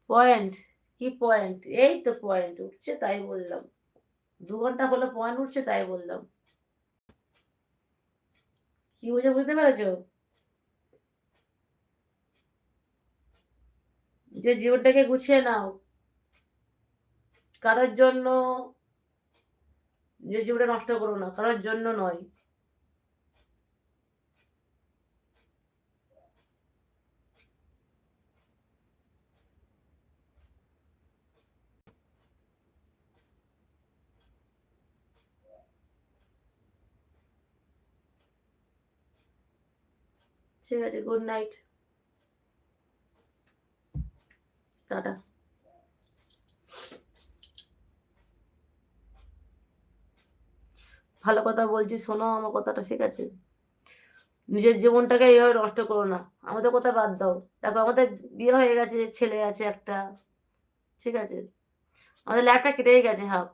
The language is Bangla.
পয়েন্ট? কি পয়েন্ট? এই তো পয়েন্ট উঠছে তাই বললাম। ২ ঘন্টা হলো পয়েন্ট উঠছে তাই বললাম। কি বুঝে বুঝতে পেরেছো? যে জীবনটাকে গুছিয়ে নাও। কারোর জন্য নিজের জীবনটা নষ্ট করো না। কারোর জন্য নয়। ঠিক আছে, গুড নাইট। টাটা। ভালো কথা বলছি, শোনো আমার কথাটা, ঠিক আছে? নিজের জীবনটাকে এইভাবে নষ্ট করো না। আমাদের কথা বাদ দাও। দেখো আমাদের বিয়ে হয়ে গেছে, ছেলে আছে একটা। ঠিক আছে? আমাদের লাইফটা কেটেই গেছে হাফ।